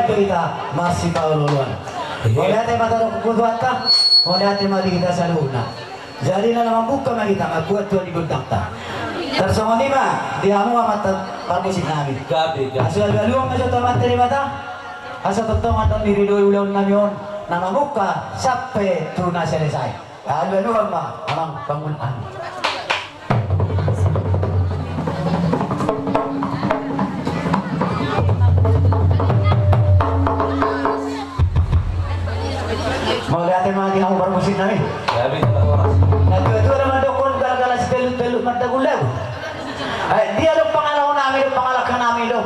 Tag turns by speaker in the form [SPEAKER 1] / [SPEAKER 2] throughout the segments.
[SPEAKER 1] itu kita masih paululuan. Oleh hati mata kukutuan ta, oleh hati mati kita saluna. Jadi na naman buka na kita magkuat tuan di guntak ta. Tersongon ni ba, di amo amat parmusin namin.
[SPEAKER 2] Gabi, gabi.
[SPEAKER 1] Asal galuang na sa tamat teri mata. Asal totongan ang niridoy ulaw namin na mabuka sape tuna selesai. Galuang ma, amang pangunan. Mau lihat yang lagi kamu bermusim namin.
[SPEAKER 2] Gabi na oras.
[SPEAKER 1] Nagdua naman dokon gala-gala si belut-belut matagulag. Ay, di alam pangalaw namin, pangalakhan namin do.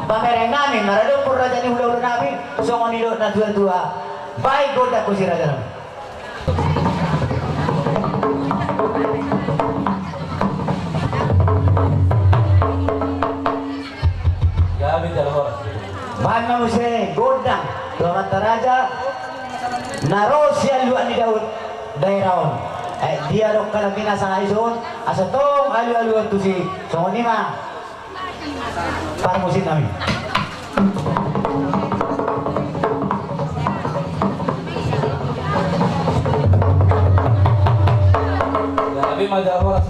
[SPEAKER 1] Pamereng namin, maradong puro raja ni hula-hula namin. So kung nilo na dua-dua, by God ako si raja namin.
[SPEAKER 2] Gabi na oras.
[SPEAKER 1] Bahan na mo siya, God na. Tumat na raja, naro siya luan ni Daud, dairaon. Eh, dia dok kalau kena sang aisun, asa tong alu-aluan tu si songoni mah. Par musim namin.
[SPEAKER 2] Gabi na oras.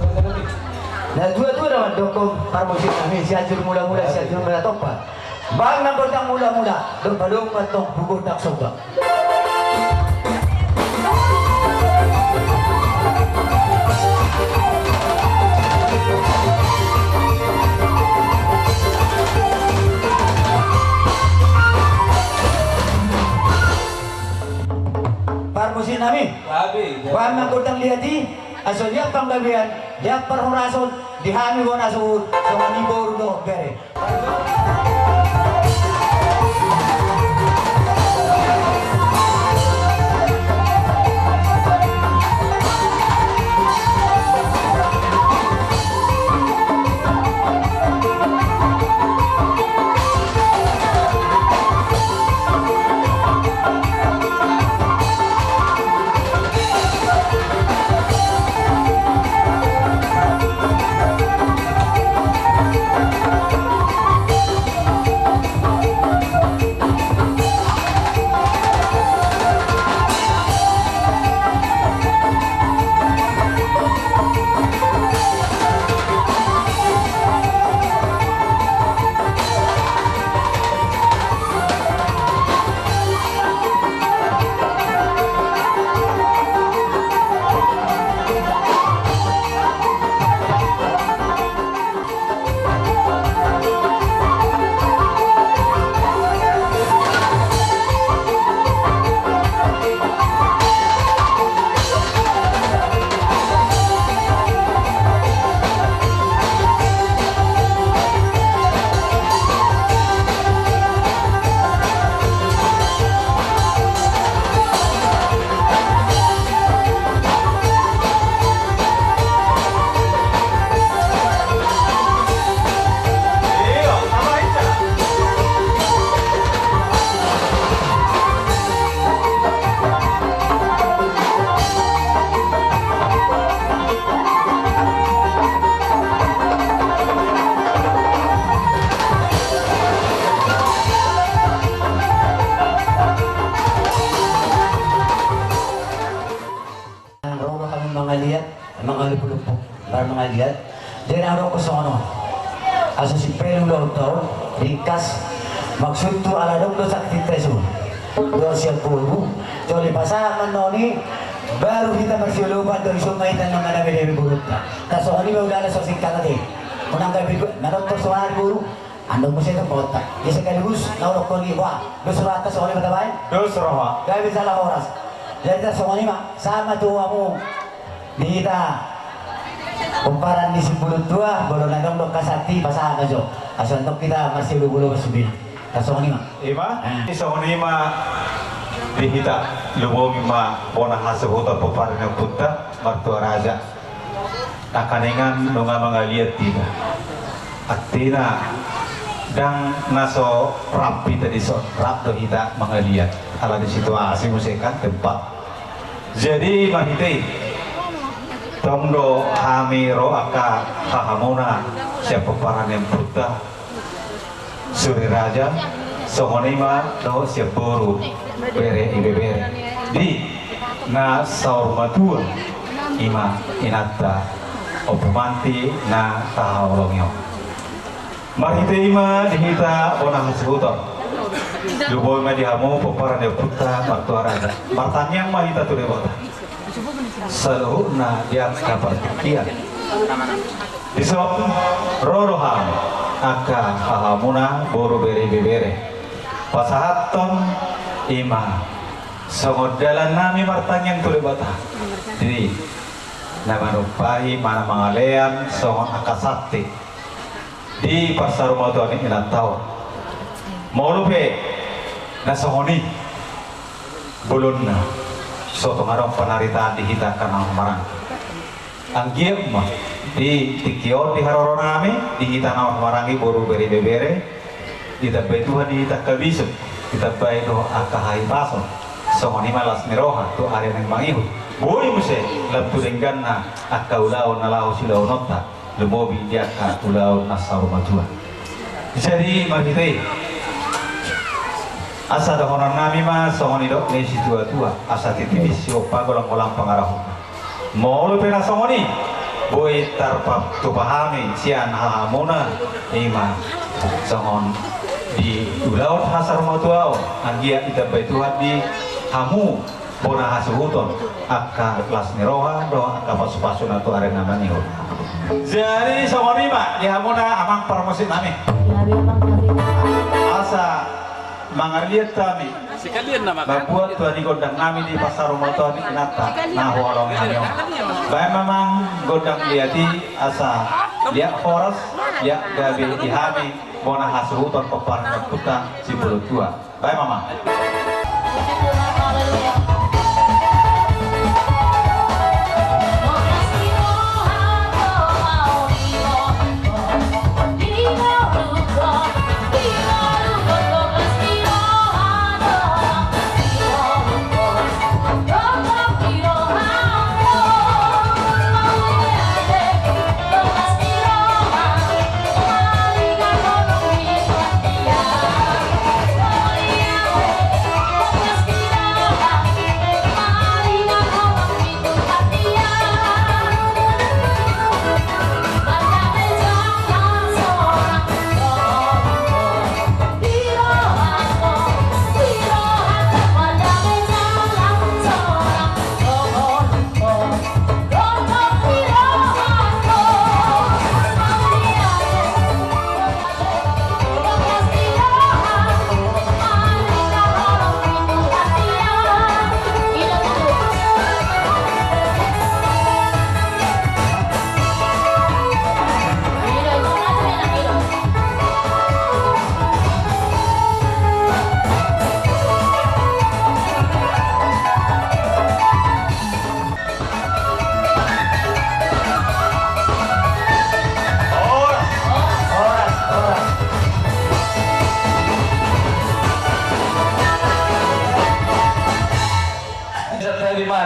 [SPEAKER 1] Nah dua-dua naman dokong par musim namin. Si ajur mula-mula, si ajur mula topa. Bang nang godang mula-mula, dok padung matong bugodak soga. Parmusin namin.
[SPEAKER 2] Gabi.
[SPEAKER 1] Bang nang godang lihati, aso dia panggabian, dia perhorason, dihami ko na suud, so manibor do bere. Mga lupulupok, para mga liat. Diyan araw ko sa ano, asa si Pedro Lautao, ringkas, magsunto aladong do sa kititeso. Do siya pulbo. Joli pasaman noni, baru kita bersiulupan dari sungai dan ng manami dari buruk na. Kaso ano ba udala sa singkat natin? Unang gabi ko, nanotong sa mga guru, andong mo siya sa kota. Isa kalibus, naulok ko ni Iwa. Dos rata sa kani matabay?
[SPEAKER 3] Dos roha.
[SPEAKER 1] Gabi sa oras. Jadi sa kani ma, sama tuwa mo. Dita kumparan di sepuluh tua bolong nadong dok kasati pasahan aja asal dok kita masih bulu masubin kasong ni mah
[SPEAKER 3] Ima? Isang unima dihita lumomi ma bona hasuhuta paparin ng punta martua raja nakaningan nunga mga liat tina at tina dang naso rapi tadi so rap do hita mga liat ala di situasi musikan tempat jadi mahitay Tongdo hamiro aka hahamuna siapa paran yang buta suri raja songonima no siap buru bere ibebere di na saur matua ima inata opumanti na tahawlongyo marhite ima dihita onang sebutor luboy ma dihamu peparan de putra martua raja martanyang mahita tu dewata seluruh na dia kapar kian disok roroham aka hahamuna boro bere bebere pasahaton ima songodalan nami martanyang tu dewata jadi nama rupai mana mangalean songon akasakti di pasar rumah tuan ini tahu mau lupa nasongoni bulun na soto ngarong panaritaan dihitakan ang marang ang giyem mah di tikio di haroro nami dihitan ang marangi buru beri bebere ditabay tuhan dihita kabisok ditabay do akahay baso songoni malas miroha tu area ng mangihut boy muse labtu denggan na akaulaw na lao silaw nota lumobi dia ka ulaw na sarumajua jadi magitay asa dahonan nami ma songoni dok nesi tua asa titipis siopa golang-golang pangarahu mau lu pena songoni boy tarpap tu pahami sian hahamuna ima songon di ulaut hasar matuau anggia ita baituhan di hamu bona hasuhuton akka kelas niroha do akka pasu-pasu natu arena maniho jadi songoni ma di hamuna amang promosi nami asa mangaliat kami
[SPEAKER 2] Sekalian nama kan.
[SPEAKER 3] membuat tuan godang kami di pasar rumah tuan nata nah warung hanyo baik memang godang liati asa liat horas liat gabi dihami bona hasuhuton peparan puta si bulu tua baik memang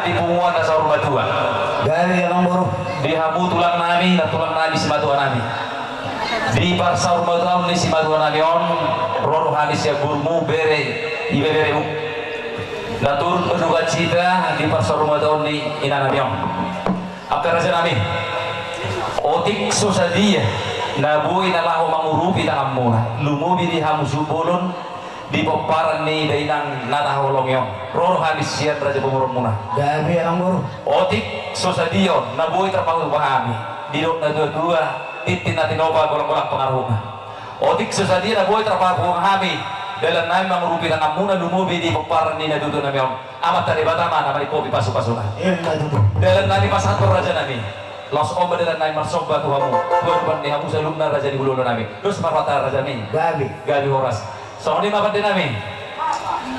[SPEAKER 2] di punguan na sa rumah tua
[SPEAKER 1] Gari yang buru
[SPEAKER 2] di hamu tulang nami na tulang nami si matua nami di parsa rumah tua ni si matua nami on roro halis ya burmu bere ibe bere u na turun berduka cita di parsa rumah tua ni ina nami on apa raja nami otik susadia na bui na lahu mangurupi tangamuna lumubi di hamu subulun di peparan ni dainang natahulong yung roro halis siya raja pemurun muna
[SPEAKER 1] Gari yang buru
[SPEAKER 2] otik susadion nabuhi terpaku pahami didok na dua-dua titin natin opa golang-golang pengaruh otik susadion nabuhi terpaku pahami dalam nami mengurupi tangan muna lumubi di peparan ni nadudu nami om amat tadi batama nama di kopi pasu-pasukan dalam nami pasatur raja nami los oba dalam nami marsoba tuhamu tuhan di hamu salumna raja di bulu nami terus marwata raja nami gabi horas so ini makan dinami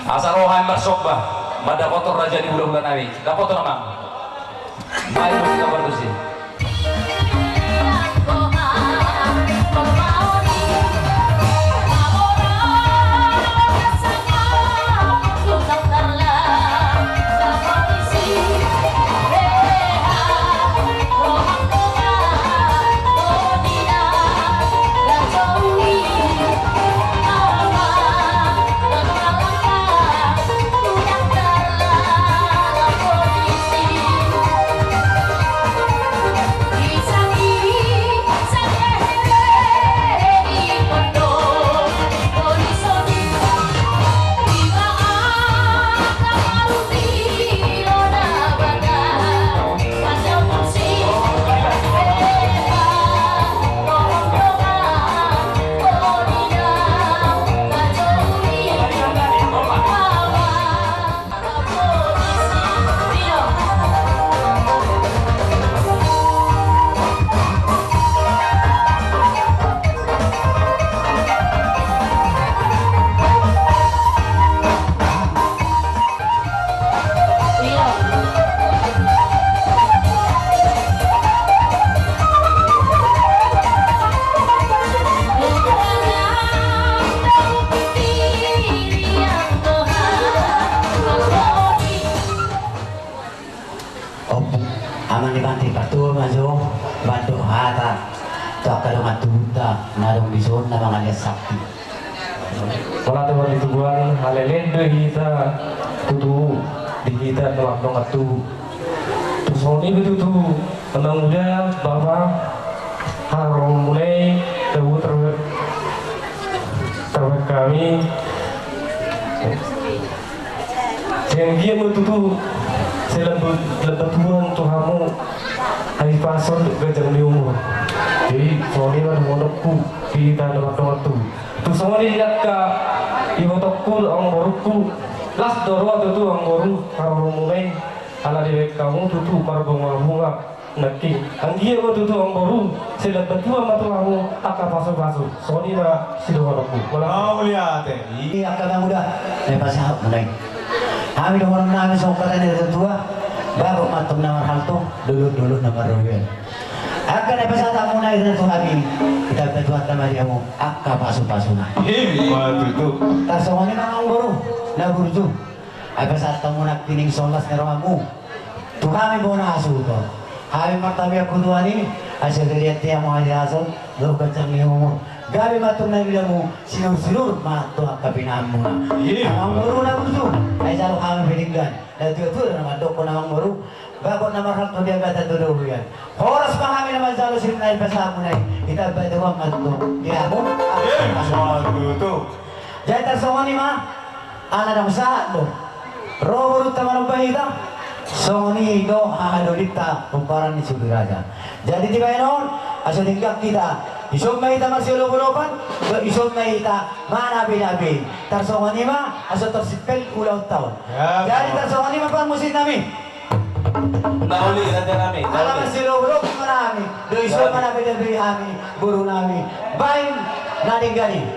[SPEAKER 2] asal rohan marsoba mada kotor raja di bulu nami dapat to namang baik kita berdusi
[SPEAKER 1] maso bantu hata tak kalau matuta narong bison na mga lihat sakti.
[SPEAKER 4] Wala tayo ditubuan halelendo kita tutu di kita ngelakdong atu. Terus ini betul tu tenang muda bapak harus mulai terwet kami. Yang dia betul selebetuan Tuhanmu hari pasal gajang di umur. Jadi soalnya ada monokku kita dalam waktu. Tu semua ni lihat ka ibu tokku ang borukku las doro tu ang boru kalau mulai ala di kamu tu para bunga nakki. Ang dia tu ang boru selebetuan matu kamu taka pasu. Soalnya sido monokku.
[SPEAKER 3] Mau lihat
[SPEAKER 1] Ini akan muda lepas hak mulai. Kami orang nabi songkatan itu tua, baru matum nama hal tu dulu nama royal. Akan lepas hak mulai itu kami kita bertuat nama dia mu akka pasu na.
[SPEAKER 3] Itu
[SPEAKER 1] Tasawani memang baru, na burju. Lepas hak tamu nak tining solas neramu. Tu kami bona asu tu. Kami martabi aku dua ni, asyik lihat dia mau aja asal, lo kencang ni umur. Gabi matum na bila mo sinur mato ang kapinahan mo na. Ang muru na gusto. Ay salo kami pinigdan. Nagtutur naman doko namang muru. Bago na mahal to dia gata tuloy yan. Horas pa kami naman salo sinunay pa sa mo na. Kita ba daw ang mato. Kaya mo.
[SPEAKER 3] itu.
[SPEAKER 1] Jadi tersongo ni ma. Ana na sa lo. Robot taman bahita. Sony ito hahalulit kumparan ni Sudiraja. Jadi di ba noon? Aso tingkak kita. Isog may ita magsilubulopan, isog may ita manabi-nabi. Tarsongan ni ma, aso tarsipel ulaw taon. Jadi tarsongan ni ma pang musin namin.
[SPEAKER 2] Nahuli na din namin.
[SPEAKER 1] Alam ang silubulok marami. Do isog manabi-nabi kami, guru namin. Bain, nating ganing.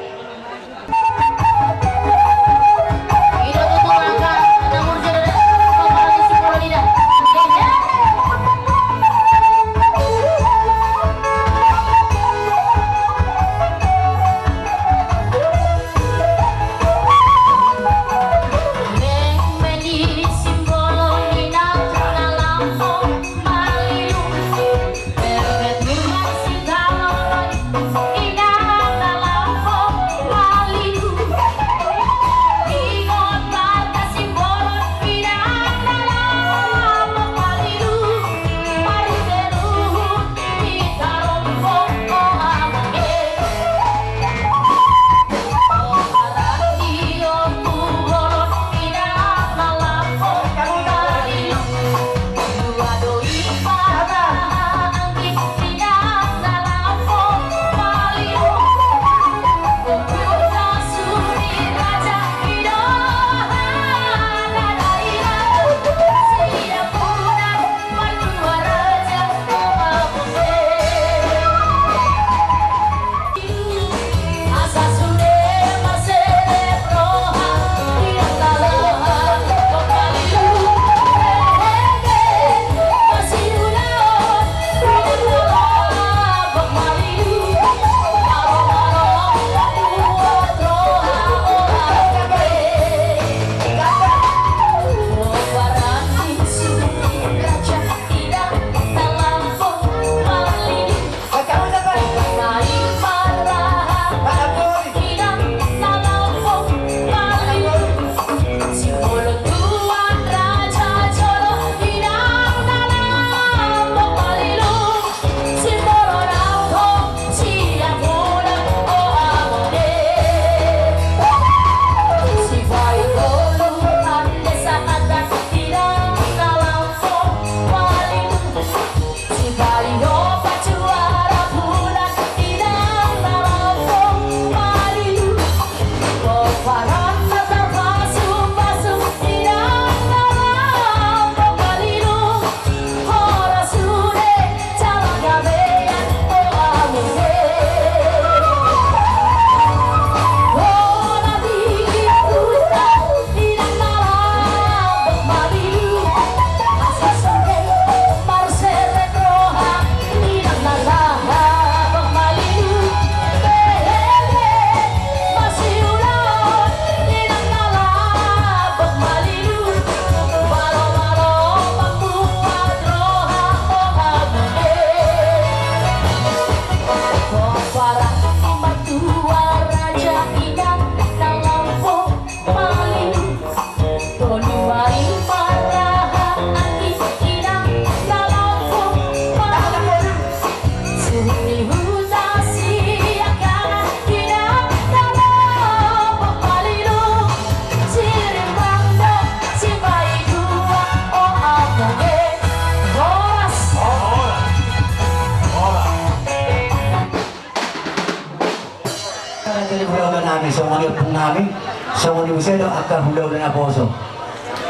[SPEAKER 1] kami semua pun kami semua di bisa akan hula-hula na poso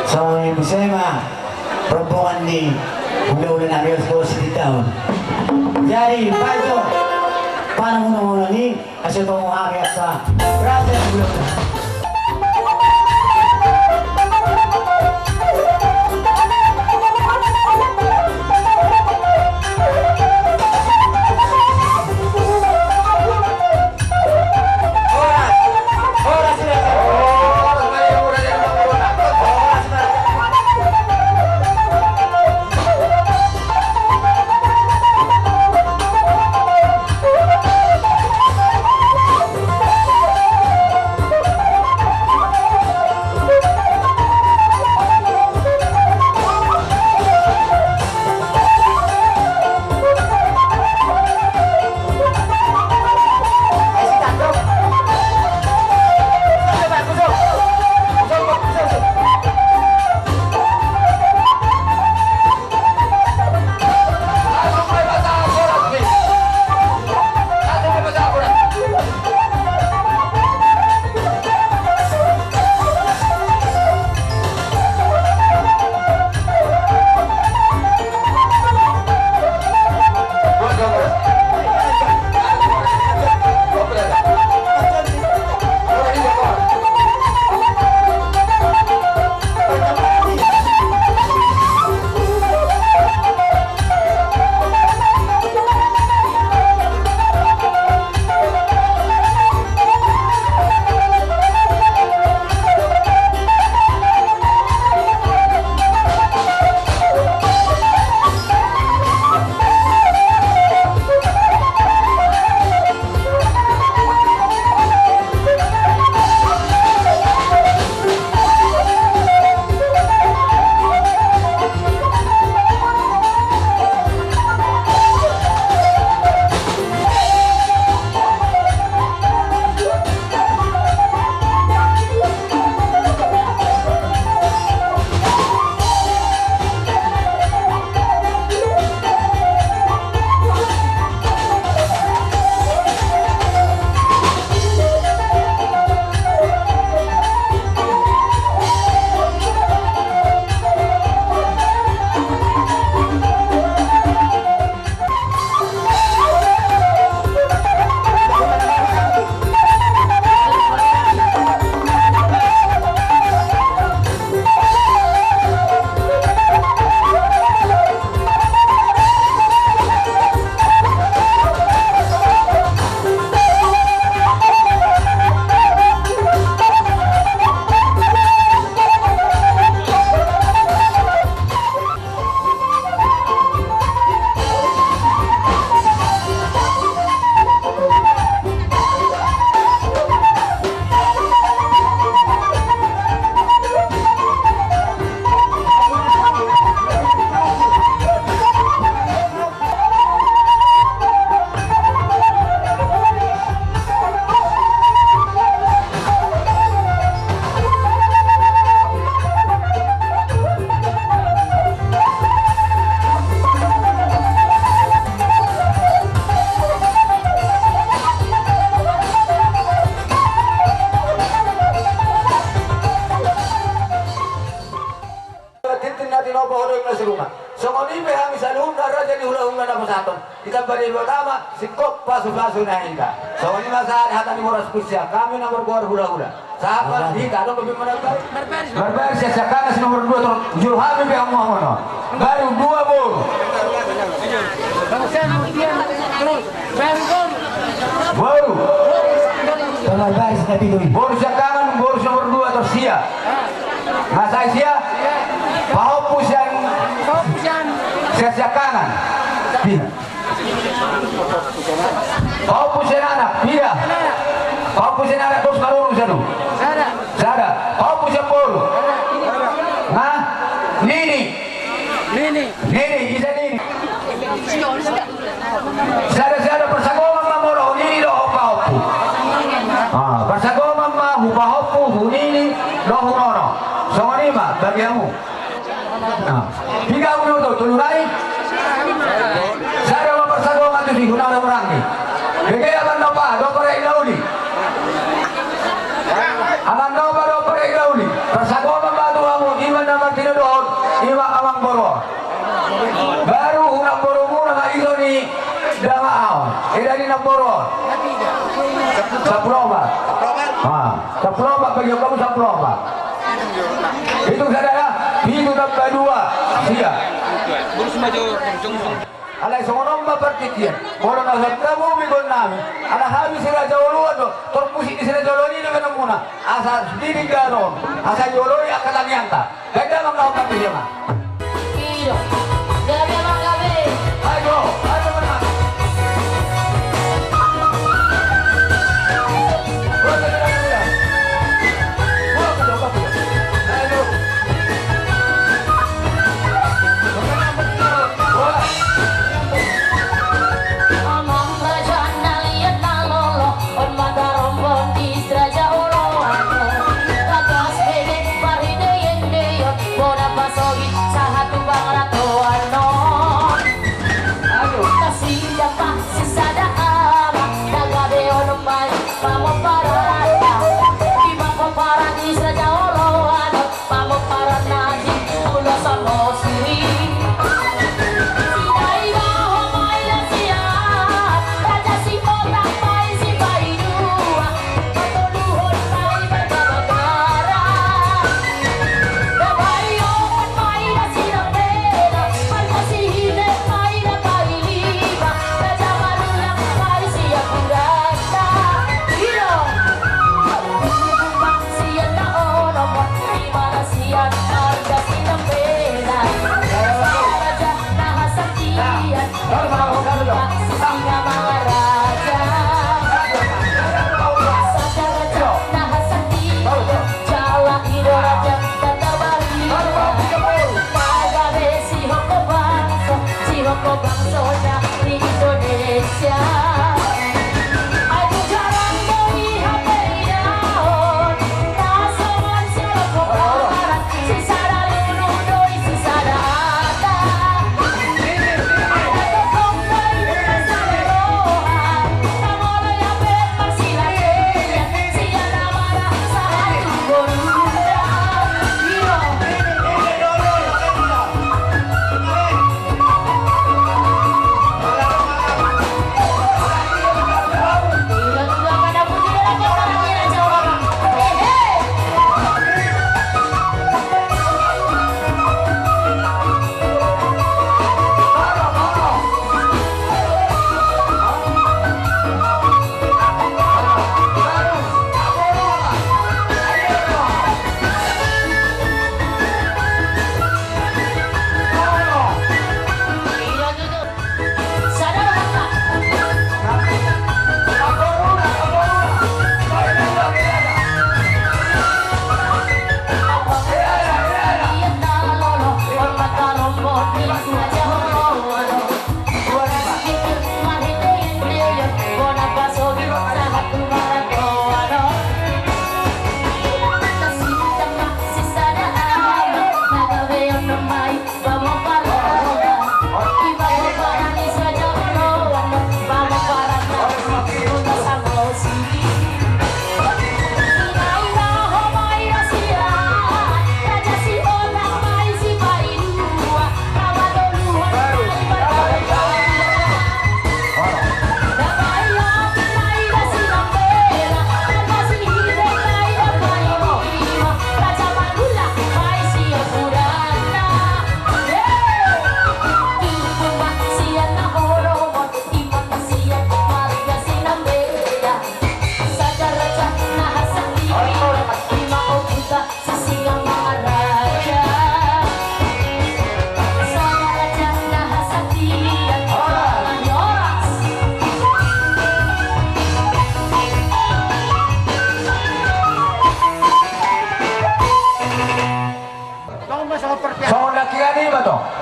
[SPEAKER 1] semua di bisa mah perempuan ni hula-hula na real di tahun jadi Pak Jo paano muna ni kasi itong hari at sa brother hula-hula. Sikop pasu-pasu na hingga. So ini masa hatan ni moras kursia. Kami nomor 2 hula-hula. Sahabat hingga dong lebih menarik. Berber siasakan nomor 2 terus Julhami be amu amono. Baru 2 bol. Baru. Tengah guys tapi doi. Boru siakan boru nomor 2 terus sia. Masa sia. Pahopus yang siasakan. Pina. Kau pusing anak, iya. Kau pusing anak terus marunung sadu. Sada. Kau pusing pol. Nah, Nini, isa Nini. Sada persagoman mamoro, Nini do hopa-hopu. Persagoman ma hopa-hopu, Nini do hunono. Songonima, bagianmu. Tiga minuto, tulurai. Sada persagoman itu di hunono orang ni. Bigay akan lupa, do korek ilauli. Aman daw ba daw pa ikaw ni? Kasagwa ba mo, iwan naman tinudoon, iwan amang boro. Baru unang boro mo na ikaw ni Damaaw. Ida ng boro. Sa proba. Sa proba, bagayo kamu sa proba. Itu saudara, itu tambah dua. Sia. Alay songonom mapartikyan. Kalau nasa tamu bigon namin. Ala habis sila jawoluan do. Torpusi di sila jawoloni na ganun muna. Asa diri garon. Asa jawoloni akalangyang ta. Ganda mang naupat niya ma.
[SPEAKER 5] Iyo. Gabi mga gabi.
[SPEAKER 1] Ayo, ayo mana.
[SPEAKER 5] Amang raja naliat nalolo. On madarombon di seraja oloan. Kagas bebek paride yendeyon. Boda pasogi sahatu bang ratoan non. Kasih dapat sisada ama. Daga beon mai pamo parada. Di mako paradi seraja oloan. Pamo paranaji ulo samosuri.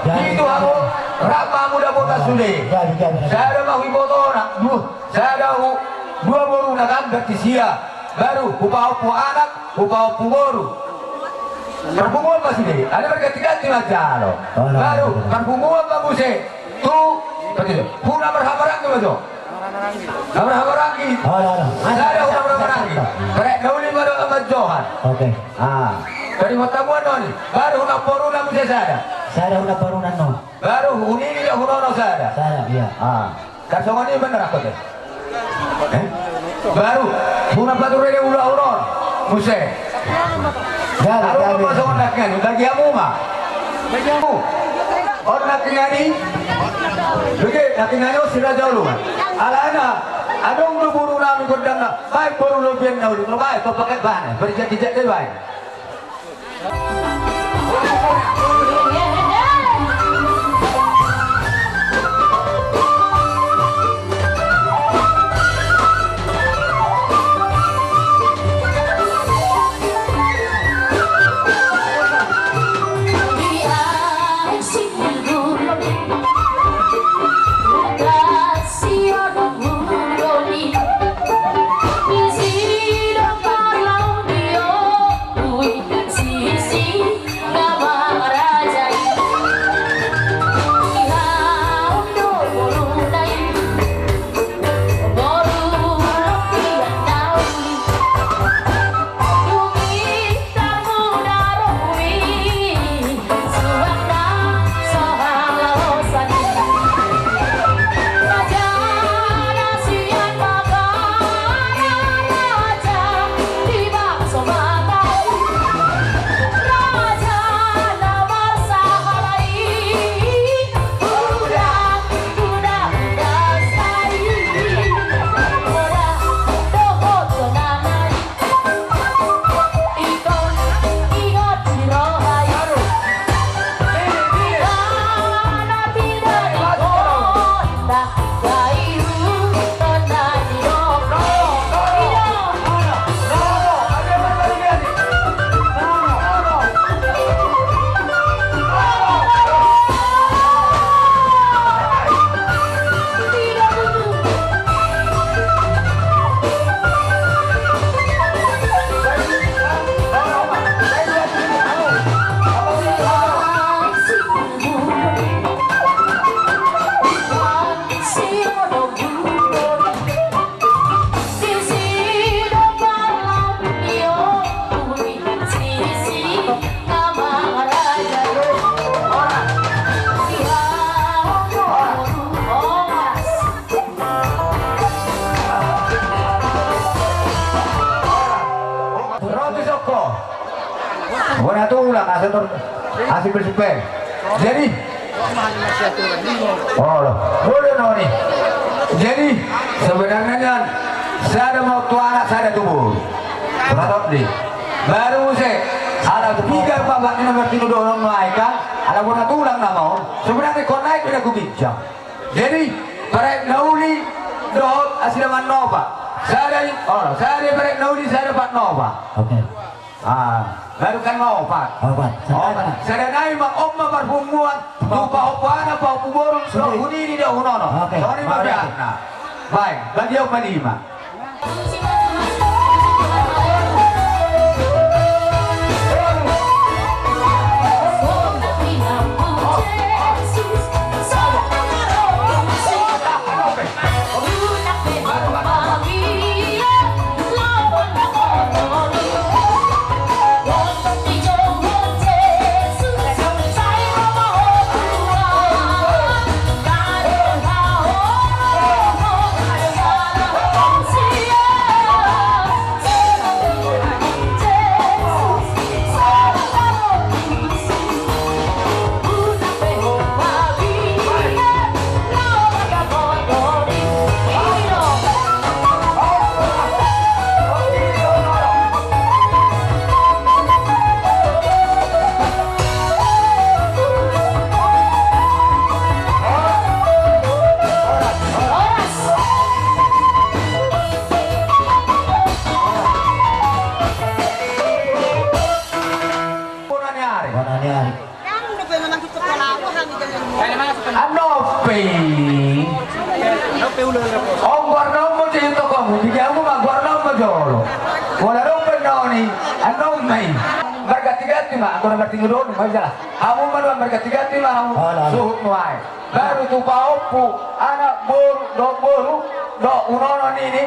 [SPEAKER 1] Itu aku rapa muda boga sude. Saya ada mau iboto nak saya ada dua boru nak ambil sia. Baru upau anak, upau boru. Perpumuan masih deh. Ada berganti-ganti macam lo. Baru perpumuan bagusnya. Tu, betul. Puna berhabaran tu betul. Berhabaran lagi. Ada berhabaran lagi. Karena kau ni baru amat
[SPEAKER 3] Johan.
[SPEAKER 1] Oke.
[SPEAKER 3] Dari matamuan noni, baru nak poru namu saya.
[SPEAKER 1] Saya udah baru nano.
[SPEAKER 3] Baru unini dah hunono saya.
[SPEAKER 1] Saya, iya.
[SPEAKER 3] Kasongan ini benar aku deh. Baru huna pature dia ulah muse. Kalau masuk nak ngani, lagi amu mah. Lagi amu. Orang nak ngani. Lagi nak ngani sila jauh kan. Alana, adong lu buru nami kodang na. Baik buru lu biang na ulu. Baik kau pakai bahan. Berjat-jat deh baik. Bukan itu ulang asal bersepeng. Jadi, boleh noni. Jadi sebenarnya saya ada mau tua anak saya ada tubuh. Betul di. Baru saya ada tiga bapak ini nomor tiga dorong naik kan. Ada pun tulang nama. Sebenarnya kau naik tidak kubijak. Jadi para nauli doh asal manova. Saya ada para nauli saya dapat nova.
[SPEAKER 1] Oke.
[SPEAKER 3] Baru kan mau Pak. Saya naik mak omma parfumuan, lupa opana pa puborong so kunini dah unono. Sorry magana. Baik, bagi yang lima. Om guarda un po' di tutto come, mi chiamo ma guarda un po' giolo. Vuole rompere noni, a non mai. Bergati-gati mah, aku nak tinggal dulu, macam kamu mana bergati-gati mah, suhut muai. Baru tu paupu, anak boru, dok boru,
[SPEAKER 6] do unono ini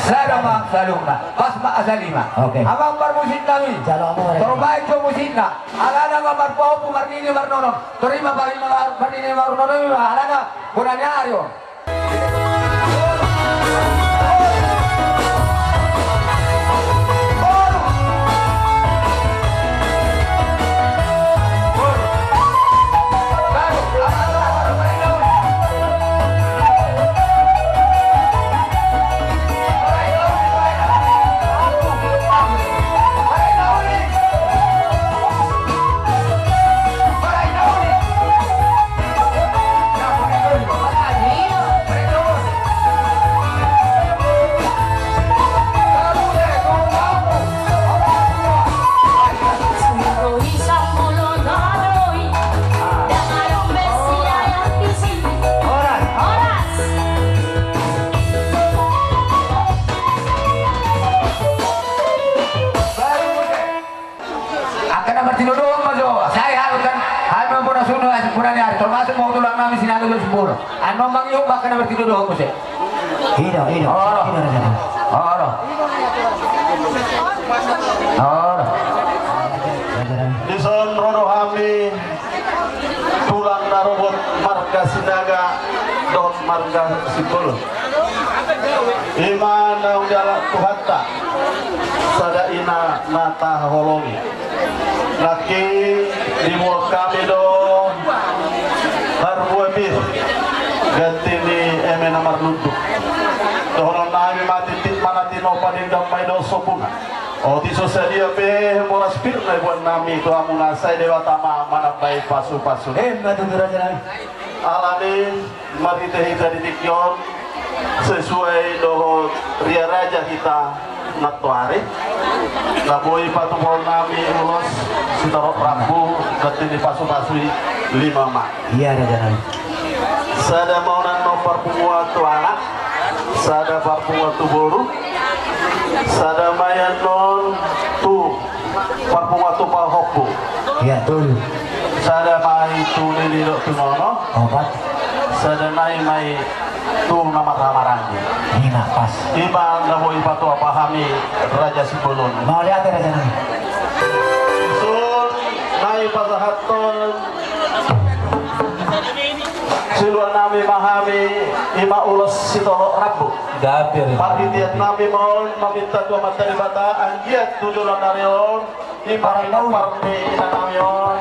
[SPEAKER 6] sada ma saluna pas ma asalima.
[SPEAKER 1] Oke.
[SPEAKER 6] Abang bermusik kami.
[SPEAKER 1] Jalo mo rin.
[SPEAKER 6] Terbaik jo musikna. Alana nga marpopo marnini marnono. Terima bali marnini marnono alana kunanyario. Termasuk mau tulang namin sinalo yung siguro. Ano mang yung baka na bertinuduhan mo siya?
[SPEAKER 1] Hino.
[SPEAKER 6] Oro.
[SPEAKER 1] Hino na dyan.
[SPEAKER 6] Oro. Oro.
[SPEAKER 3] Dison rono kami tulang narobot marga sinaga don marga sipul. Iman na udara tuhata sada ina nata holongi. Laki dimul kami do harbuabir ganti ni eme namar lunduk. Dohonon nami mati tit manatino panindang may do sopuna. O di sosalia pe moras pirna buat nami tu amuna sai dewa tama manabai pasu-pasu.
[SPEAKER 1] Matuturan dyan.
[SPEAKER 3] Alani mari teh kita ditikyon sesuai doho ria raja kita natuari. Laboi patupol nami ulos sitarok rambu ketini pasu-pasu 5 mak.
[SPEAKER 1] Iya na dyan.
[SPEAKER 3] Sada maunan no parpumua tu anak, sada parpumua tu boru, sada mayan non tu parpumua tu pahopu,
[SPEAKER 1] Iya, tul.
[SPEAKER 3] sada mai tu nililo tu nono,
[SPEAKER 1] Opat.
[SPEAKER 3] sada mai tu nama ramarangi.
[SPEAKER 1] Hina, pas.
[SPEAKER 3] Iba nabo iba tu apa kami raja Sibulun.
[SPEAKER 1] Mau lihat na dyan.
[SPEAKER 3] Sun nai pasahaton. Siluan nami mahami ima ulos sitolok rabu.
[SPEAKER 2] Gapir.
[SPEAKER 3] Pagitiat nami mohon meminta Tuhan materi bata anggiat tujuan narion ibarat parmi ina namion.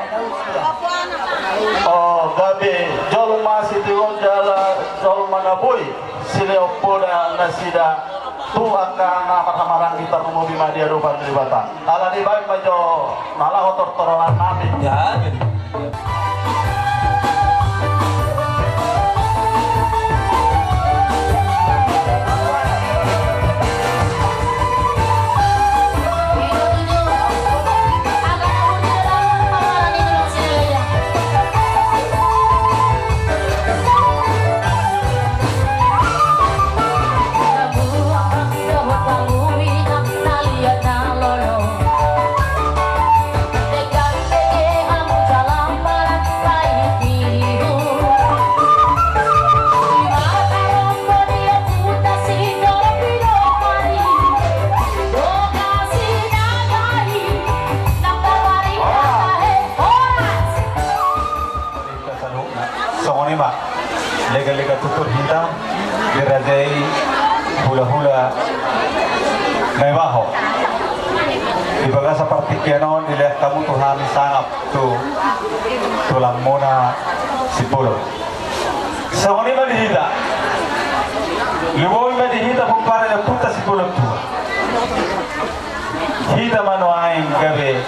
[SPEAKER 3] Oh gabi jolong masih tiwon jala jolong manabui sileopoda nasida Tuhan karena perkamaran kita rumah bima dia rupa dari bata. Ala di baik majo malah otor torolan nami.
[SPEAKER 2] Ya,
[SPEAKER 3] Songonima lega-lega tutur hitam dirajai hula-hula mewaho dibaga seperti kenon dilihat kamu Tuhan sangat tulang mona sipul songonima dihita luboy dihita kumpara na puta sipul tu hita mano aing gabe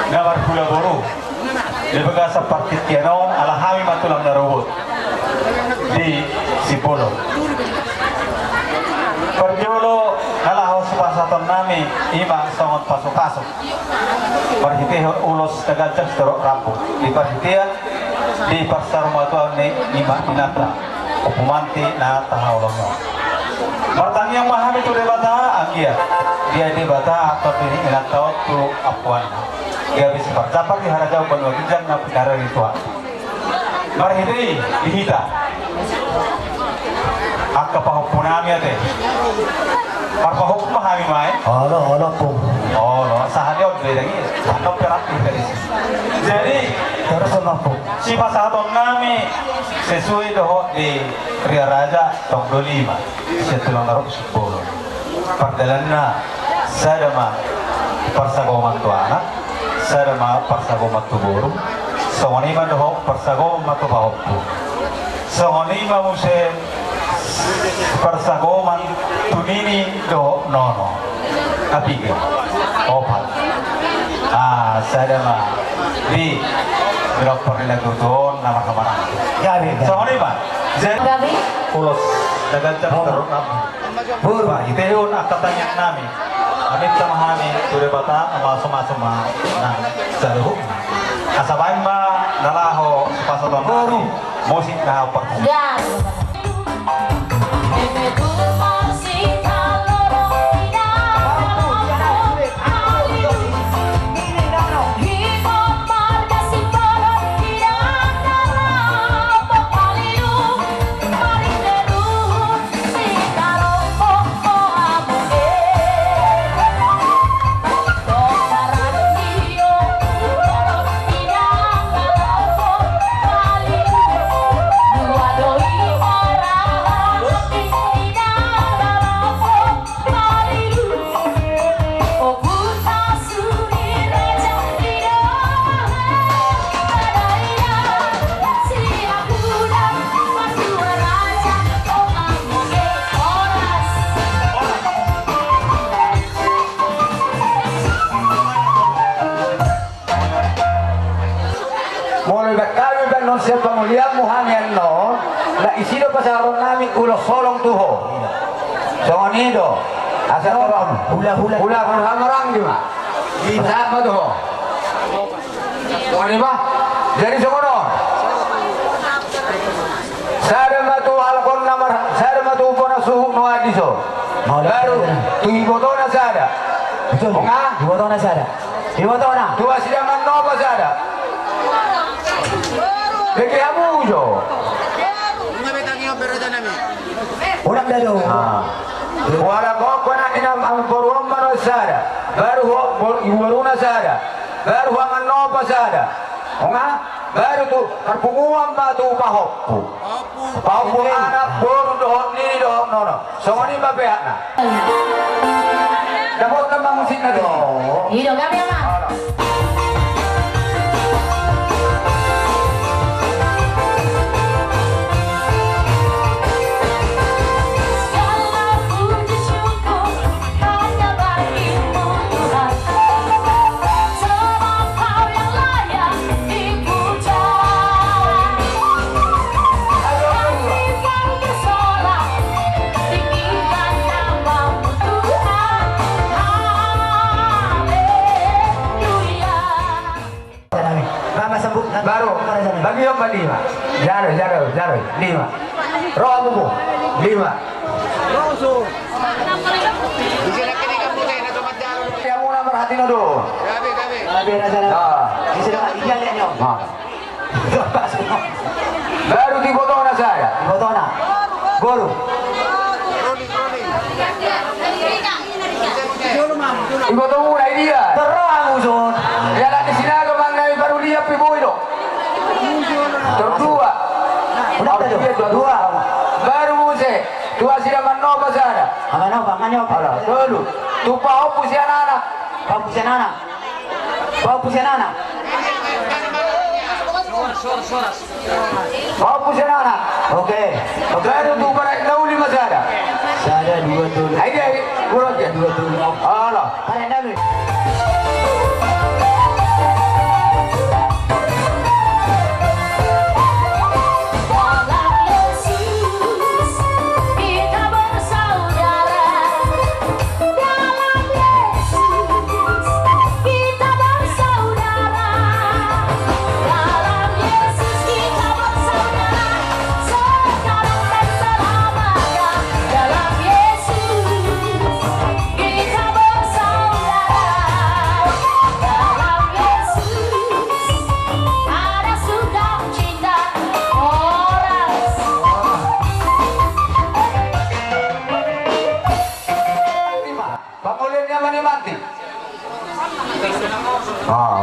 [SPEAKER 3] nabar hula boru dibaga seperti kenon alahami matulang narobot di Sipolo. Perjolo nalaho sepasaton nami ima songot pasok-pasok. Perhiti ulos tagajak serok rampu. Di perhitia di pasar rumah ni ima inatra. Opumanti na tahaulongo. Martang yang mahami tu debata anggia. Dia debata atau ini inatau tu apuan. Dia bisa bercapak di harajau benua kijang na pinara ritual. Marhiti dihita. Akka pahupunami kami ate. Parpahok mahami mai.
[SPEAKER 1] Halo po.
[SPEAKER 3] Oh, no, sahari on lagi. Ano perat dari sini. Jadi
[SPEAKER 1] Terus sama po.
[SPEAKER 3] si pasaton kami sesuai doh di Ria Raja tong 25 setulang narok 10. Perdalanna sadama parsagoman tu anak, sadama parsagoman tu burung. Songoni man doh parsagoman tu bahoppu. Songoni mamuse parsagoman tunini do nono. Ketiga, opat. Sadama di Berok pernah tutun nama kemana?
[SPEAKER 1] Gabi.
[SPEAKER 3] Songoni man. Jadi
[SPEAKER 5] Gabi,
[SPEAKER 3] pulos dagan jam teruk Purba, itu yun akatanya nami. Amit sama kami sudah bata sama nah seluruh. Asabay ma nalaho pasaton nami musik na perform.
[SPEAKER 5] gas.
[SPEAKER 6] Mulai kami non siapa mulia Muhammad no, la isido pasaron namin ulo solong tuho. Songonido, asa toron, hula kan hamarang di ma. Sama tuho. Songoni ba? Jadi songono. Sada matu alakon namar, sada matu pona suhu no adiso. Baru tuhi botona sada.
[SPEAKER 1] Betul.
[SPEAKER 6] Nga?
[SPEAKER 1] Iwatona sada. Iwatona.
[SPEAKER 6] Tua sidaman no pa sada. Lagi abu jo.
[SPEAKER 1] Ulang dalo.
[SPEAKER 6] Wala ko na inam ang porwam mano sada. Baru ho iwaruna sada. Baru ho ang nopa sada. Nga? Baru tu karpunguan ba tu pahop. Pahop anak boru dohot ni dohot nono. Songoni ba behat na. Dapat na musik na to.
[SPEAKER 5] Hidup kami mah.
[SPEAKER 6] Baru bagi yang lima. Jaro lima. Roh bubu lima. Yang muna merhati na do.
[SPEAKER 1] Gabi na sana. Isa na iyan niyo.
[SPEAKER 6] Baru diboto na saya.
[SPEAKER 1] Iwatona. Goro.
[SPEAKER 6] Iboto muna dia.
[SPEAKER 1] Terang usun.
[SPEAKER 6] Yalah di sini agak mengenai baru lihat pibu itu. Terdua.
[SPEAKER 1] Dua.
[SPEAKER 6] Baru muse. Dua sila mano pa sana.
[SPEAKER 1] Amanyo.
[SPEAKER 6] Ala, dulu. Tupa opo si anak.
[SPEAKER 1] Papu si nana.
[SPEAKER 6] Opo si anak.
[SPEAKER 1] Oke.
[SPEAKER 6] Baru tupa na nauli masada.
[SPEAKER 1] Sada dua tulo.
[SPEAKER 6] Ay di, kurang ya.
[SPEAKER 1] Dua tulo.
[SPEAKER 6] Ala.
[SPEAKER 1] Kaya dalo.
[SPEAKER 5] Dalam Yesus kita bersaudara. Dalam Yesus kita bersaudara. Dalam Yesus kita bersaudara. Sekarang dan selamanya. Dalam Yesus kita bersaudara.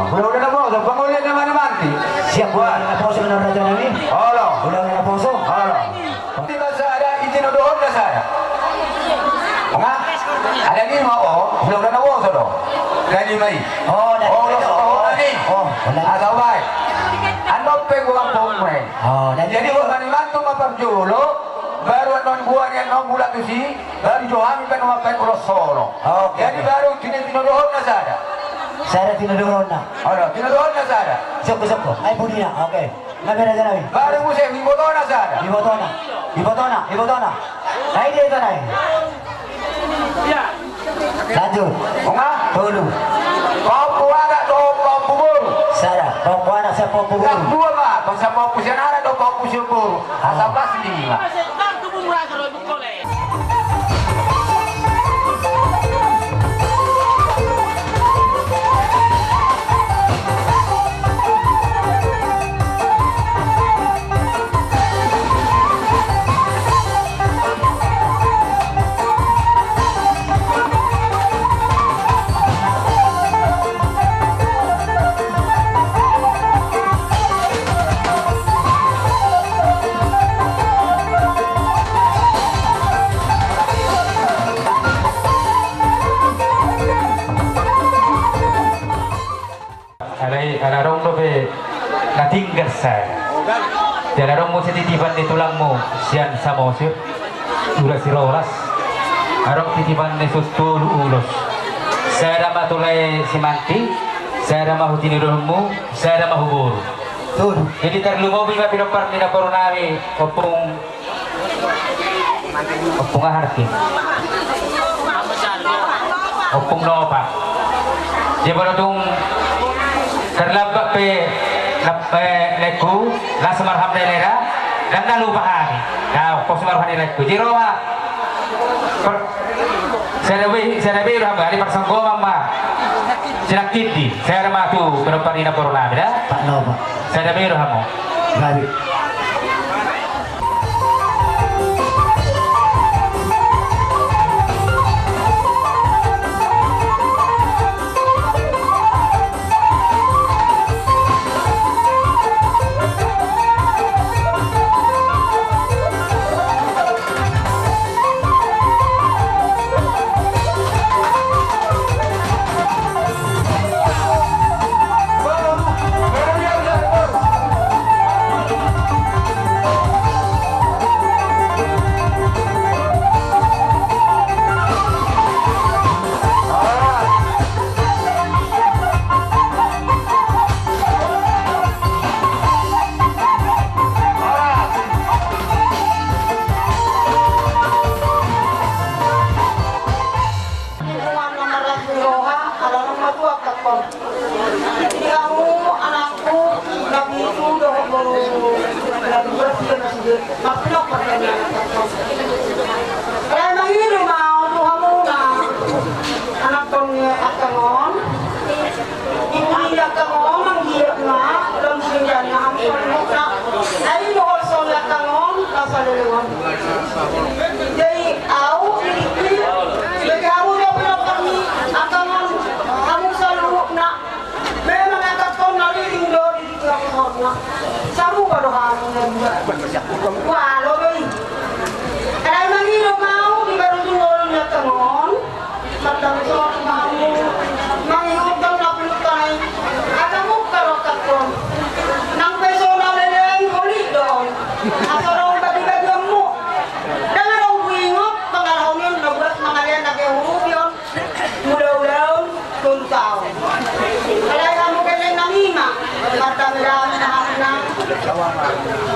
[SPEAKER 6] Udah na poso, pangulit naman mati.
[SPEAKER 1] Siap bulan na poso ng Raja Nami.
[SPEAKER 6] Halo.
[SPEAKER 1] Bulan na poso.
[SPEAKER 6] Halo. Di ba sada itinudoon na sada? Nga? Ada ni mo udah na poso do. Gani mai.
[SPEAKER 1] Oh,
[SPEAKER 6] Nani. Agawai. Ano pe gua pongwe.
[SPEAKER 1] Oh,
[SPEAKER 6] Jadi gua mani mantu mapagjulo. Baru non gua ni non bulan tu si, baru Johami pen mapen ulo solo. Jadi baru tinudoon na sada.
[SPEAKER 1] Saya tinuduron na.
[SPEAKER 6] Halo, tinudoon na sada.
[SPEAKER 1] Soko. Ay, pudi na. Okay. Nabi Raja Nami.
[SPEAKER 6] Baru mo siya iboto na sada.
[SPEAKER 1] Iboto na. Ay, dito na. Lanjut.
[SPEAKER 6] Nga?
[SPEAKER 1] Tulu.
[SPEAKER 6] Kopu ada do kopu buru.
[SPEAKER 1] Sada. Kopo na sa popo
[SPEAKER 6] Yang
[SPEAKER 1] bulu.
[SPEAKER 6] dua mah, bangsa kopu siya ada do kopu siya buru. Asal pas lima.
[SPEAKER 7] Ada rong dobe natinggal saya. Tiada rong mo titipan di tulangmu sian sama sih. Ulas sirolas. Arong titipan di sustu ulos. Saya dah matulai simanti. Saya dah mahu tinidurmu. Saya dah mahu buru.
[SPEAKER 1] Tulu.
[SPEAKER 7] Jadi terlumo bima pinopar mina porunari opung aharti. Opung nopa. Dia baru terlabak pe leku la samarham daerah dan lupa hari. Nah, kok samarham leku. Jiro ma saya lebih udah hari persangko mama. Sinak kiti. Saya ada tu penumpang corona dah.
[SPEAKER 1] Pak no, Pak.
[SPEAKER 7] Saya lebih udah mau.
[SPEAKER 1] Gabi.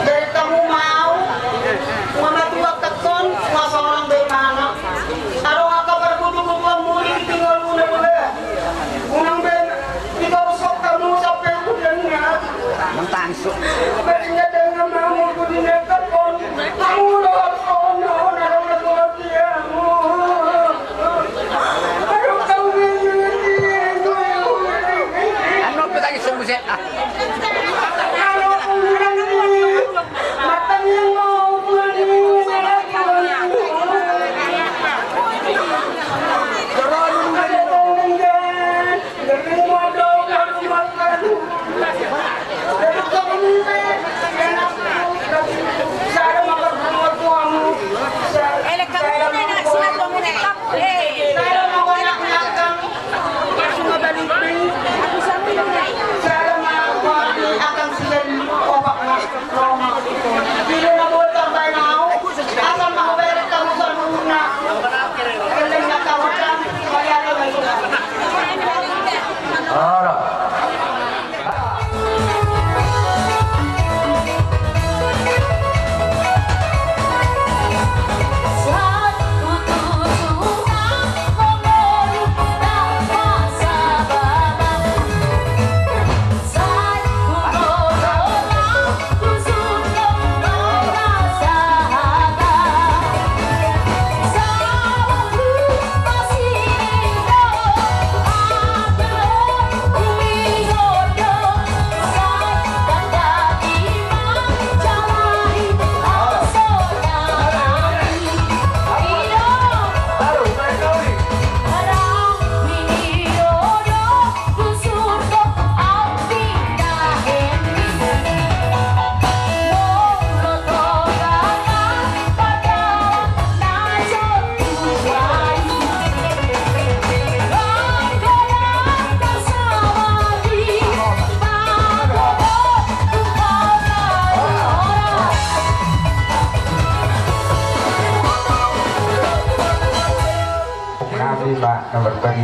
[SPEAKER 5] Dari kamu mau tua tekon seorang bagaimana kalau ngaka berkutu-kutu muli tinggal mulai unang ben kita rusok kamu sampai udahnya mentangsu bernya dengan kamu kudinekat kon kamu udah kono narang lagu diamu aduh kau
[SPEAKER 6] Ano pa tayo sumuset?
[SPEAKER 5] Garing mo daw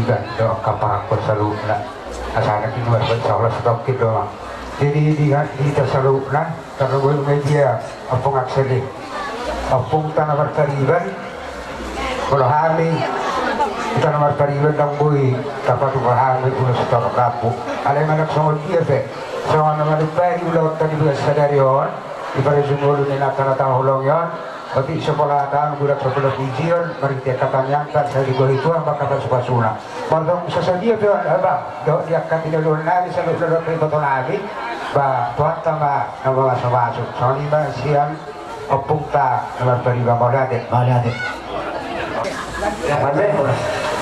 [SPEAKER 6] juga doa kapal selalu nak asana kita bersama stok kita jadi di selalu nak karena gue media apa ngakseli apa tanah berkariban kalau kami kita nomor kariban dan gue dapat kami ulas stok rapu ada yang anak sama dia sama nama depan ulah tadi juga sadarion ibarat jumlah ni nak tanah hulong yon. Tapi sekolah tahun budak sekolah pijian, mari kita katanyangkan saya juga itu apa kata suka sunah. Kalau sesadia tu apa, dia akan tidak lulus lagi, selalu betul lagi. Bah tuan tambah nama masuk. Soalnya siang opung tak nama periba malade.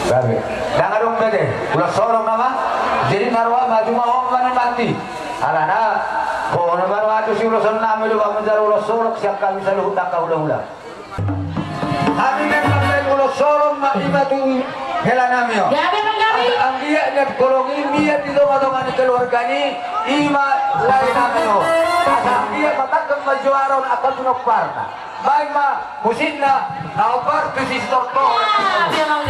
[SPEAKER 6] Babe. Jangan dong bede. Ulah sorong nama. Jadi narwa maju mau mana mati. Alana. Oh, nabar waktu si urusan namin lupa menjadi ulos sorok siap kami selalu hutang kau ulang-ulang. Kami memang ulos sorok maklima tu hela nami. Ang dia niat kolongi dia di dongan-dongan keluarga ni ima lain nami. Ang dia matakang majuaron akan tunokparna. Baik ma musikna naopar tu si storto.
[SPEAKER 8] Sudah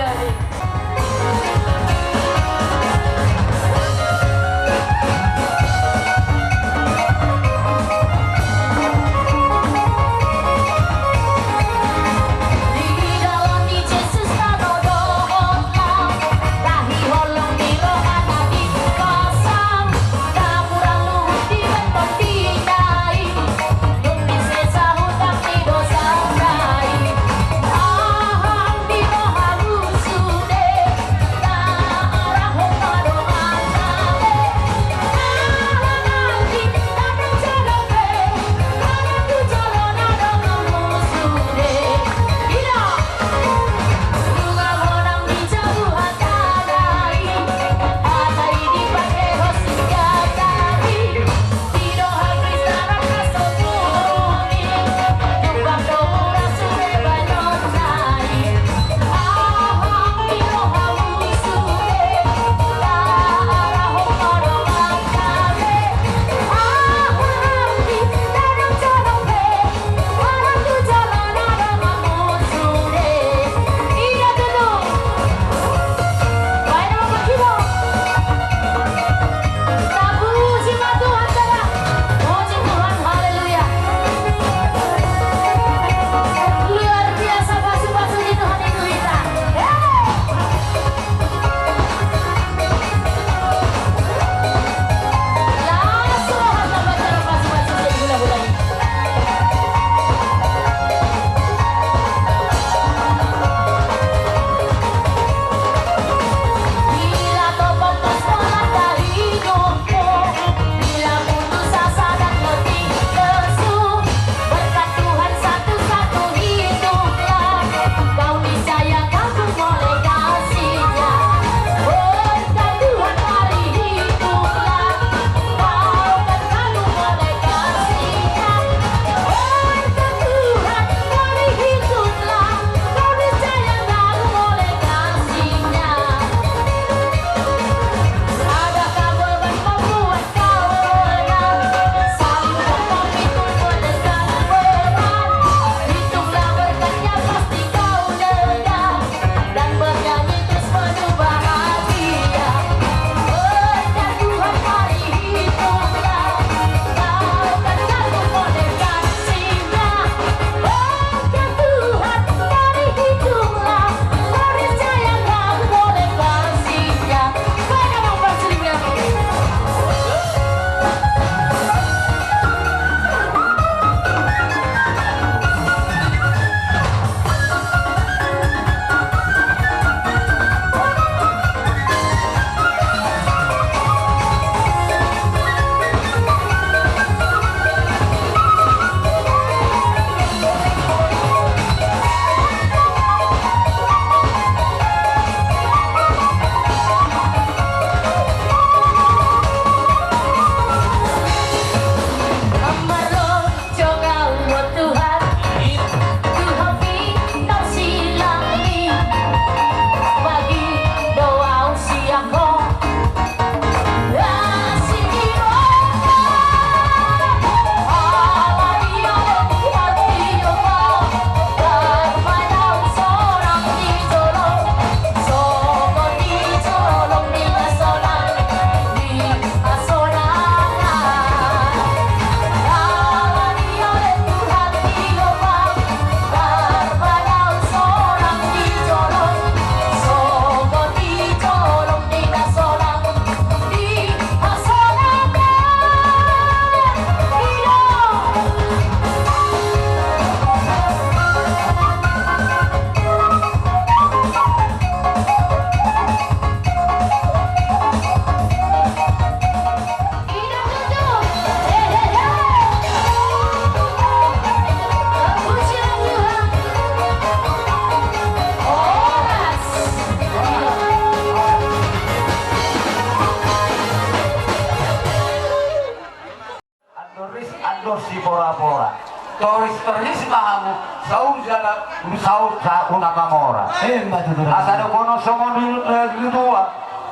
[SPEAKER 6] dos si pora-pora. Toris terhis mahamu saung jala saung sa una mamora.
[SPEAKER 1] Matutunan.
[SPEAKER 6] Asado kono songo di dua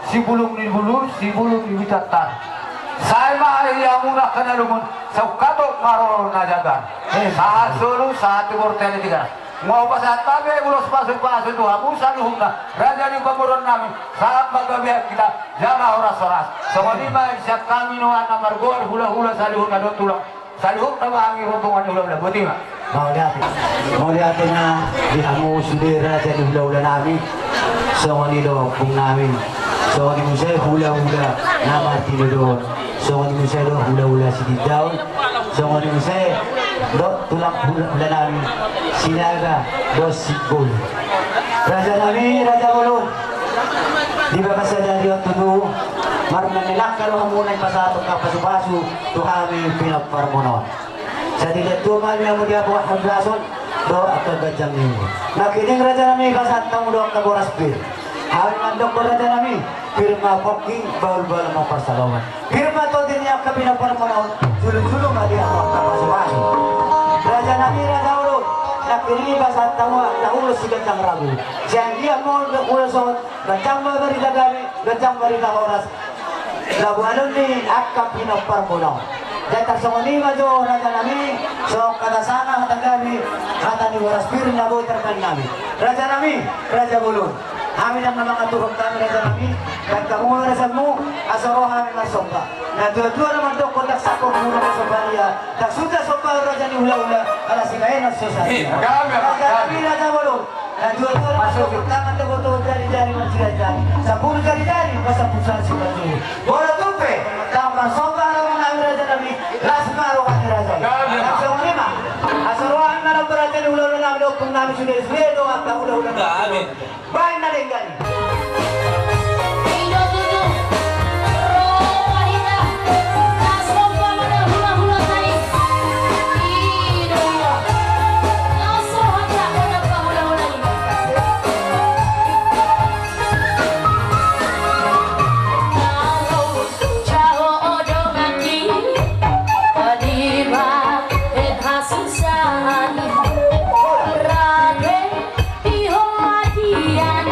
[SPEAKER 6] si bulung di bulu si bulung di bitatan. Saya mah yang murah kena lumun saukato maro najagan. Saat suru saat bortele tiga. Mau pasat tabe ulos pasuk tu habusan huna. Raja ni pamuron nami saat bagabiak kita jama oras-oras. Songo di mah siap kami no anak margor hula-hula salihuna do tulang. Salihun tabangi hubungan hula-hula buti mah.
[SPEAKER 1] Mau lihatin na dihamu sudira sa hula-hula namin. So nilo kung namin. So ni Musay hula-hula na tinudoon. So ni Musay do hula-hula si Didaw. So ni Musay do tulang hula-hula namin. Sinaga do si Gol. Raja namin, Raja Ulun. Di ba kasadari ang tudo? Marmanilak ka rin muna yung pasatok ka pasu-pasu. Ito kami pinagparmonon. Sa dilatuman niya mo diya buhat maglason, do at kagadyang niyo. Nakining Raja namin kasat ng do at kaboraspil. Hawin man do ko Raja namin, pirma poking baul-baul mo parsalawan. Pirma to din niya ka pinagparmonon, sulong-sulong na diya mo kapasu-pasu. Raja namin, Raja Ulun. Nakining kasat ng ulos si gadyang ragu. Siyang diya mo ulason, gadyang mabarila gami, gadyang marila oras. Labu alun ni akap pinagparmonon. Dahil sa manima jo Raja nami, so kada sana hata kami hata ni waras pirin na boy terkan kami. Raja nami, Raja Bulun. Kami ang mga turong kami Raja nami, kahit kamu rasan mo, asaro kami masomba. Na dua-dua naman do kontak sa ko muna sa sombaliya. Tak sudah somba Raja ni hula-hula, ala sikain na sosaya. Raja nami, Raja Bulun. Na dua-dua masuk tangan to boto jari-jari masih sa puro jari-jari basta pusan si Raja. Bola tupe, tamang somba Raja nami, las maro kami Raja. Asal lima, asal rohan na ng Raja ni hula-hula namin kung namin sudah do at hula-hula namin. Baik na linggan.
[SPEAKER 8] Raden, Iho Adian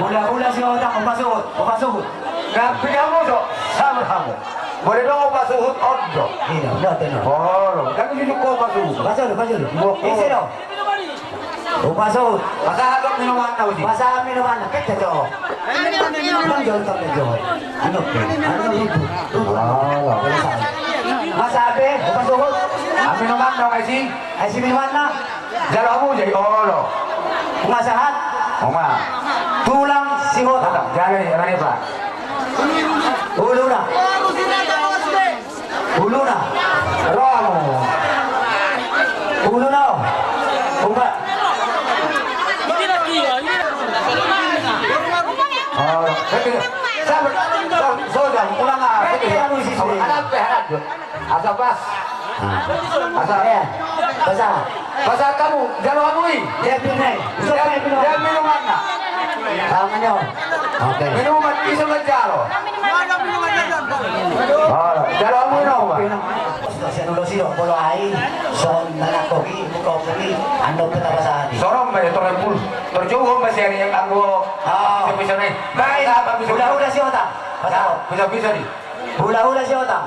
[SPEAKER 1] Hula-hula si Otang, upasud.
[SPEAKER 6] Ngapi kamu dok, sama kamu. Boleh dong obat suhut ondo.
[SPEAKER 1] Iya, udah tenang.
[SPEAKER 6] Oh, kan itu kok obat suhut.
[SPEAKER 1] Pasud. Isi dong. Upasud.
[SPEAKER 6] Masa agak minuman tahu sih.
[SPEAKER 1] Masa minuman, kita dong. Bang jual tak jual. Ano itu? Masa abe, upasud.
[SPEAKER 6] Minuman dong sih.
[SPEAKER 1] Ay si minuman na.
[SPEAKER 6] Jalan kamu jadi olo.
[SPEAKER 1] Masahat.
[SPEAKER 6] Oma.
[SPEAKER 1] Tulang si Otang.
[SPEAKER 6] Jalan ini pak.
[SPEAKER 1] Ulo na.
[SPEAKER 6] Romo.
[SPEAKER 1] Ulo na. Uba.
[SPEAKER 6] Oh, sabar. Sojan, pulang ah. Anak asal pas. Asal
[SPEAKER 1] Ya.
[SPEAKER 6] pasal kamu, jalan kamu ini.
[SPEAKER 1] Dia pinai.
[SPEAKER 6] Dia minuman nak.
[SPEAKER 1] Tangannya. Oke.
[SPEAKER 6] Minuman bisa menjalo. Oh, jalan kamu ini.
[SPEAKER 1] Sa nulo sino, polo ay, so nalakogi, bukogi, ano kita pasahati.
[SPEAKER 6] Sorong ba ito rin pul? Torjuhong ba siya yung anggo? Bisa-bisa na eh.
[SPEAKER 1] Baik, hula-hula si Otang. Pasahot.
[SPEAKER 6] Bisa-bisa ni.
[SPEAKER 1] Hula-hula si Otang.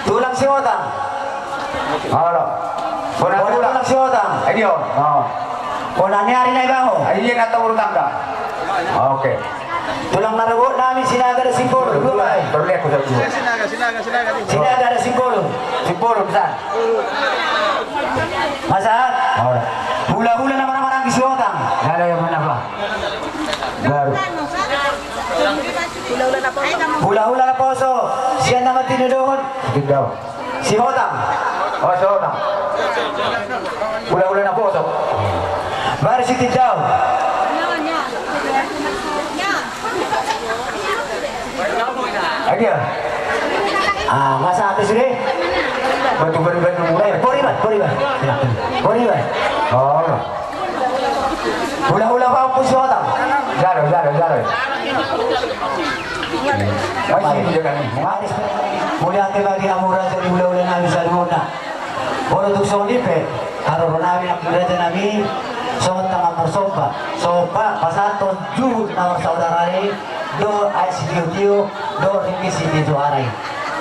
[SPEAKER 1] Tulang si Otang.
[SPEAKER 6] Halo. Bola-bola.
[SPEAKER 1] Tulang si Otang.
[SPEAKER 6] Ay diyo. Oh.
[SPEAKER 1] Kung nangyari na iba ho.
[SPEAKER 6] Ay yan at urutang ka. Okay.
[SPEAKER 1] Tulang narugo namin sinaga na simbolo.
[SPEAKER 6] Berlihat ko sa iyo.
[SPEAKER 1] Sinaga na simbolo.
[SPEAKER 6] Simbolo bisa.
[SPEAKER 1] Masahat.
[SPEAKER 6] Halo.
[SPEAKER 1] Hula-hula naman ang marang si Otang.
[SPEAKER 6] Halo yung mana ba? Baru.
[SPEAKER 1] Hula-hula na poso. Siya naman tinudoon.
[SPEAKER 6] Tinggal.
[SPEAKER 1] Si Otang.
[SPEAKER 6] Oh, seorang. Ula-ula na po, so.
[SPEAKER 1] Baru si Tidjaw.
[SPEAKER 6] Ay dia.
[SPEAKER 1] Masahat sudah.
[SPEAKER 6] Batu beri-beri mulai.
[SPEAKER 1] Poriban.
[SPEAKER 6] Oh.
[SPEAKER 1] Hula-hula pa ang puso Otang.
[SPEAKER 6] Jaro. Masih itu jangan.
[SPEAKER 1] Maris pa. Muli ate bagi amura sa hula-hula namin sa luna. Puro tuksong lipe. Araw namin ang kulada namin. Sobat tangan bersopa. Sopa pasaton juhud na saudara do ay si Dio do ringi si Dio aray.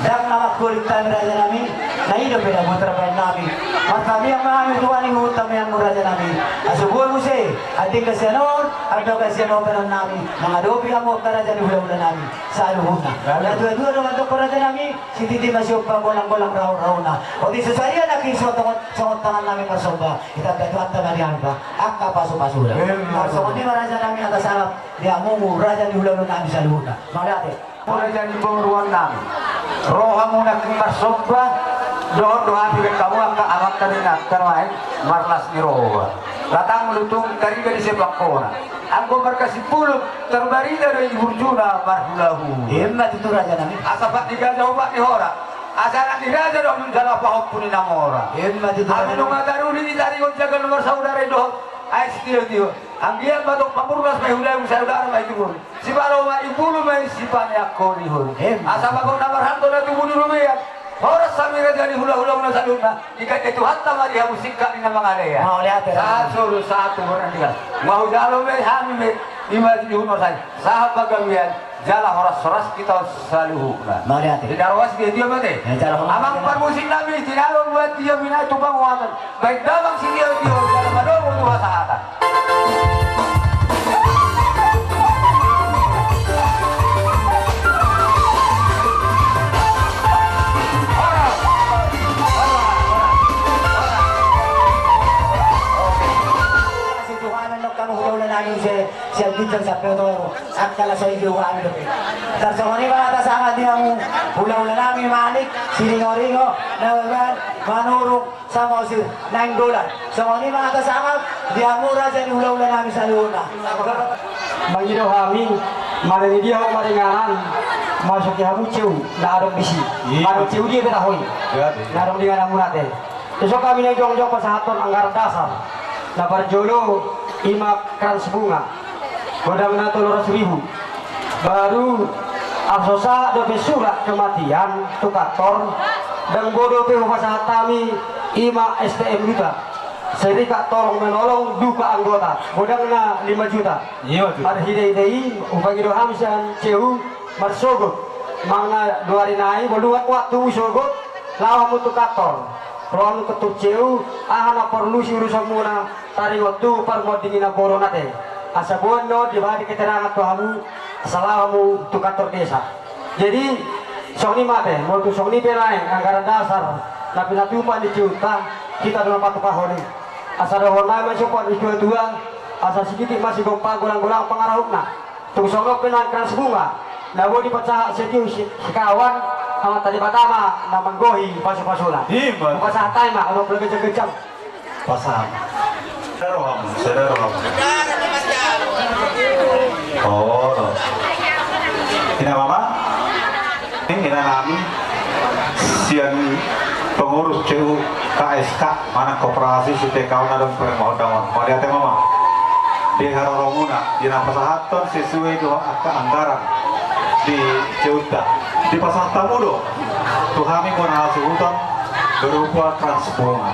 [SPEAKER 1] Dan nama kulit kami raja namin na hidup na putra pa namin. At kami ang mga tuwaning utang yang raja namin. Asubul mo siya. Ating kasyanon, ato kasyanon pa namin. Mga dobi ang mga raja ni hula-hula namin sa aluhuna. Kaya dua-dua naman ito raja namin. Si Titi Masyok pa bolang-bolang raw-raw na. O di susaya na kisot tangan namin masoba. Itagkatuan tamarihan ba? Ak kapaso-pasura. So kung di raja namin atas harap, di amungu raja ni hula-hula namin sa aluhuna. Mga dati.
[SPEAKER 6] Mulai jadi pengeruan nang. Roha muna kang masobra. Doa bikin kamu angka amat kanina karwain marlas ni roha. Latang melutung kari dari sepak kona. Angko markasi puluh terbari dari burjuna marhulahu.
[SPEAKER 1] Hemat itu raja namin.
[SPEAKER 6] Asapat tiga jauh pak ni hora. Asaran di raja dong menjala pahok puni namora.
[SPEAKER 1] Hemat itu raja
[SPEAKER 6] Amin
[SPEAKER 1] namin.
[SPEAKER 6] nunga daruni di tari konjaga nomor saudara itu. Ais tio. Anggian batok pamurnas may hulay saudara may tibur. Si balo may ibulu may sipanyak ko ni hul. Asa bagong namar hanto na tubuni rumiyak. Horas sa mga gani hula-hula na sa luna. Ikat ito hatta mari musik ka ni mga leya.
[SPEAKER 1] Mau lihat ya.
[SPEAKER 6] Satu orang dia. Mau jalo may hami may lima dihuno say. Sahab bagamian jala horas kita saluhuna.
[SPEAKER 1] Mau lihat ya.
[SPEAKER 6] Didarwas dia mate. Amang permusik nabi tinalong buat dia mina tubang watan. Baik damang si dia jala madong untuk hasahatan.
[SPEAKER 1] Siya bincang sa Pedro at kala sa idiwan doon. Sa mga mga tasangat niyang hula-hula namin manik, silingo-ringo, nawagan, manurok sa mga $9. Sa mga mga tasangat, diamura dyan hula-hula namin sa luna.
[SPEAKER 8] Magido kami, marami dia ako maringanan, masuk ya muciu, na arong bisi, marong ciu dia betahoy, na arong dengan namun natin. Besok kami na jong-jong pasahaton anggaran dasar, na barjolo, imak kans bunga, godam na 200.000, baru absosa dope surat kematian tukator, dan bodoh pe pasahat kami imak STM juga, Serika tolong menolong duka anggota modalnya 5 juta.
[SPEAKER 3] Iya, Ju.
[SPEAKER 8] Ada hidei upagi do hamsan ceu marsogot mangna 2 hari nai boluat waktu sogot lawan mutu kator ron ketut ceu ahana perlu si urusan muna tari waktu permodingina corona teh asa bono dibagi keterangan tuhamu salamu tu kantor desa. Jadi songni mate mau tu songni penaeng anggaran dasar tapi natupan di juta kita dalam patu kahoni asa dohona mensupport di dua asa sedikit masih gompa golang-golang pengarahukna tung songok penangkan sebunga nabo dipecah sediu sekawan sama tadi pertama nama gohi pasu-pasuna
[SPEAKER 3] Iya,
[SPEAKER 8] pasah taima kalau lebih kejam
[SPEAKER 3] Pasang. Saudara. Oh. Ina mama? Ini kami sian pengurus CU KSK mana koperasi si kawan dan permodalan. Mau lihat mama? Di Haroromuna di Napasahaton sesuai doa anggaran di Ceuta di Pasar Tamudo tuh kami mau hasil hutan berupa transforma.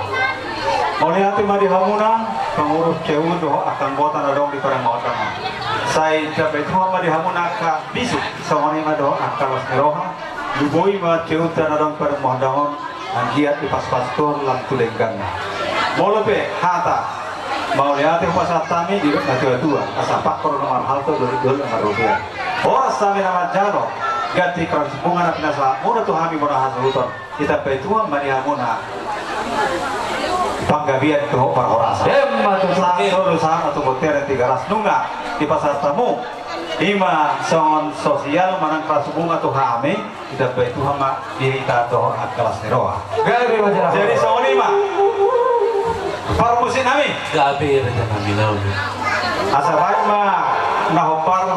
[SPEAKER 3] Mau lihat di Hamuna pengurus CU doa akan botan dong di permodalan. Saya dapat cuma di Hamuna ka bisu sama ni doa akan wasmeroha luboi ma Ceuta dong permodalan anggiat di pas-pastor lang tulenggang. Mau lebih hata mau lihat pasar tami di dua asal pakor nomor halte $2 orang sami nama jano ganti keranspungan api nasa muna tuh kami muna hasil hutan kita betuan manihamuna panggabian tuh parhorasa langsung sama tuh hotel 300 nunga di pasar tamu 5 songon sosial manang keranspungan tuh kami kita betuan ma dirita tuh kelas neroa jadi songon 5 Parmusin kami.
[SPEAKER 2] Gabi na kami lawan.
[SPEAKER 3] Asa baik mah nahopar